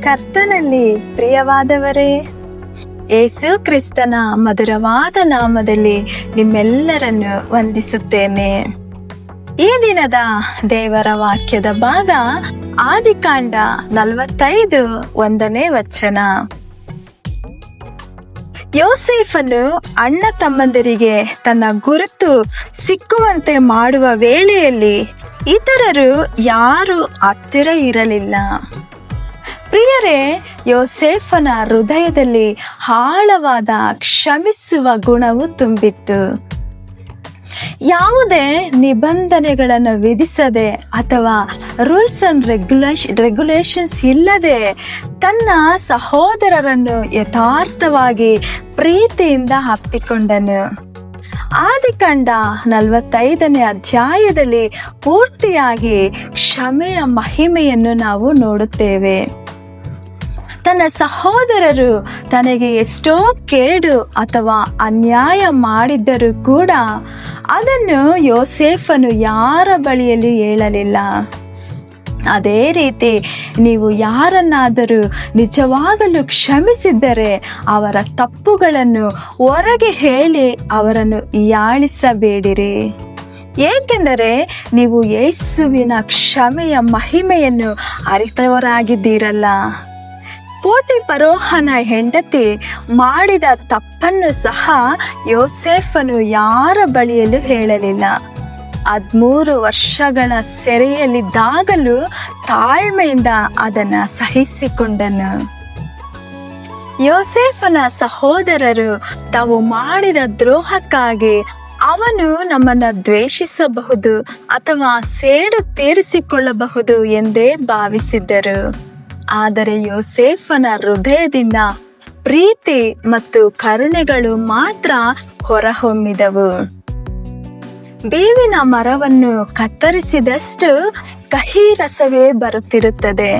ಕರ್ತನಲ್ಲಿ ಪ್ರಿಯವಾದವರೇ, ಯೇಸು ಕ್ರಿಸ್ತನ ಮಧುರವಾದ ನಾಮದಲ್ಲಿ ನಿಮ್ಮೆಲ್ಲರನ್ನು ವಂದಿಸುತ್ತೇನೆ. ಈ ದಿನದ ದೇವರ ವಾಕ್ಯದ ಭಾಗ ಆದಿಕಾಂಡ 45 1ನೇ ವಚನ. ಯೋಸೇಫನು ಅಣ್ಣ ತಮ್ಮಂದಿರಿಗೆ ತನ್ನ ಗುರುತು ಸಿಕ್ಕುವಂತೆ ಮಾಡುವ ವೇಳೆಯಲ್ಲಿ ಇತರರು ಯಾರು ಹತ್ತಿರ ಇರಲಿಲ್ಲ. ಪ್ರಿಯರೇ, ಯೋಸೇಫನ ಹೃದಯದಲ್ಲಿ ಆಳವಾದ ಕ್ಷಮಿಸುವ ಗುಣವು ತುಂಬಿತ್ತು. ಯಾವುದೇ ನಿಬಂಧನೆಗಳನ್ನು ವಿಧಿಸದೆ ಅಥವಾ ರೂಲ್ಸ್ ಅಂಡ್ ರೆಗ್ಯುಲೇಷನ್ಸ್ ಇಲ್ಲದೆ ತನ್ನ ಸಹೋದರರನ್ನು ಯಥಾರ್ಥವಾಗಿ ಪ್ರೀತಿಯಿಂದ ಅಪ್ಪಿಕೊಂಡನು. ಆದಿಕಾಂಡ 45ನೇ ಅಧ್ಯಾಯದಲ್ಲಿ ಪೂರ್ತಿಯಾಗಿ ಕ್ಷಮೆಯ ಮಹಿಮೆಯನ್ನು ನಾವು ನೋಡುತ್ತೇವೆ. ತನ್ನ ಸಹೋದರರು ತನಗೆ ಎಷ್ಟೋ ಕೇಡು ಅಥವಾ ಅನ್ಯಾಯ ಮಾಡಿದ್ದರೂ ಕೂಡ ಅದನ್ನು ಯೋಸೇಫನು ಯಾರ ಬಳಿಯಲ್ಲಿ ಹೇಳಲಿಲ್ಲ. ಅದೇ ರೀತಿ ನೀವು ಯಾರನ್ನಾದರೂ ನಿಜವಾಗಲೂ ಕ್ಷಮಿಸಿದ್ದರೆ ಅವರ ತಪ್ಪುಗಳನ್ನು ಹೊರಗೆ ಹೇಳಿ ಅವರನ್ನು ಹೀಯಾಳಿಸಬೇಡಿರಿ. ಏಕೆಂದರೆ ನೀವು ಯೇಸುವಿನ ಕ್ಷಮೆಯ ಮಹಿಮೆಯನ್ನು ಅರಿತವರಾಗಿದ್ದೀರಲ್ಲ. ಪೋಟಿಫರೋಹನ ಹೆಂಡತಿ ಮಾಡಿದ ತಪ್ಪನ್ನು ಸಹ ಯೋಸೇಫನು ಯಾರ ಬಳಿಯಲ್ಲೂ ಹೇಳಲಿಲ್ಲ. 13 ವರ್ಷಗಳ ಸೆರೆಯಲ್ಲಿದ್ದಾಗಲೂ ತಾಳ್ಮೆಯಿಂದ ಅದನ್ನು ಸಹಿಸಿಕೊಂಡನು. ಯೋಸೇಫನ ಸಹೋದರರು ತಾವು ಮಾಡಿದ ದ್ರೋಹಕ್ಕಾಗಿ ಅವನು ನಮ್ಮನ್ನು ದ್ವೇಷಿಸಬಹುದು ಅಥವಾ ಸೇಡು ತೀರಿಸಿಕೊಳ್ಳಬಹುದು ಎಂದೇ ಭಾವಿಸಿದ್ದರು. ಆದರೆ ಯೋಸೇಫನ ಹೃದಯದಿಂದ ಪ್ರೀತಿ ಮತ್ತು ಕರುಣೆಗಳು ಮಾತ್ರ ಹೊರಹೊಮ್ಮಿದವು. ಬೇವಿನ ಮರವನ್ನು ಕತ್ತರಿಸಿದಷ್ಟು ಕಹಿ ರಸವೇ ಬರುತ್ತಿರುತ್ತದೆ,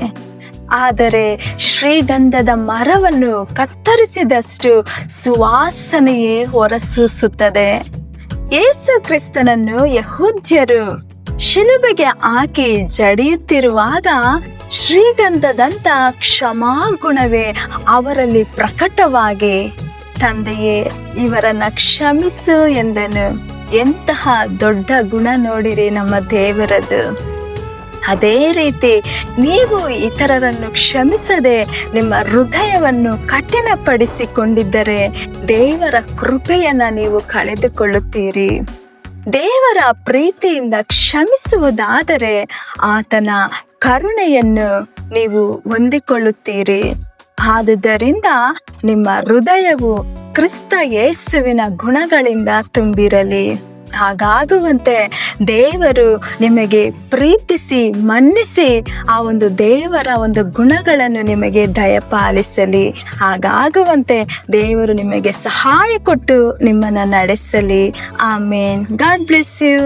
ಆದರೆ ಶ್ರೀಗಂಧದ ಮರವನ್ನು ಕತ್ತರಿಸಿದಷ್ಟು ಸುವಾಸನೆಯೇ ಹೊರಸೂಸುತ್ತದೆ. ಯೇಸು ಕ್ರಿಸ್ತನನ್ನು ಯೆಹೂದ್ಯರು ಶಿಲುಬೆಗೆ ಹಾಕಿ ಜಡಿಯುತ್ತಿರುವಾಗ ಶ್ರೀಗಂಧದಂತ ಕ್ಷಮಾಗುಣವೇ ಅವರಲ್ಲಿ ಪ್ರಕಟವಾಗಿ, ತಂದೆಯೇ, ಇವರನ್ನ ಕ್ಷಮಿಸು ಎಂದನು. ಎಂತಹ ದೊಡ್ಡ ಗುಣ ನೋಡಿರಿ ನಮ್ಮ ದೇವರದು. ಅದೇ ರೀತಿ ನೀವು ಇತರರನ್ನು ಕ್ಷಮಿಸದೆ ನಿಮ್ಮ ಹೃದಯವನ್ನು ಕಠಿಣಪಡಿಸಿಕೊಂಡಿದ್ದರೆ ದೇವರ ಕೃಪೆಯನ್ನು ನೀವು ಕಳೆದುಕೊಳ್ಳುತ್ತೀರಿ. ದೇವರ ಪ್ರೀತಿಯಿಂದ ಕ್ಷಮಿಸುವುದಾದರೆ ಆತನ ಕರುಣೆಯನ್ನು ನೀವು ಹೊಂದಿಕೊಳ್ಳುತ್ತೀರಿ. ಆದುದರಿಂದ ನಿಮ್ಮ ಹೃದಯವು ಕ್ರಿಸ್ತ ಯೇಸುವಿನ ಗುಣಗಳಿಂದ ತುಂಬಿರಲಿ. ಹಾಗಾಗುವಂತೆ ದೇವರು ನಿಮಗೆ ಪ್ರೀತಿಸಿ ಮನ್ನಿಸಿ ಆ ಒಂದು ದೇವರ ಒಂದು ಗುಣಗಳನ್ನು ನಿಮಗೆ ದಯಪಾಲಿಸಲಿ. ಹಾಗಾಗುವಂತೆ ದೇವರು ನಿಮಗೆ ಸಹಾಯ ಕೊಟ್ಟು ನಿಮ್ಮನ್ನು ನಡೆಸಲಿ. ಆಮೇನ್. God bless you.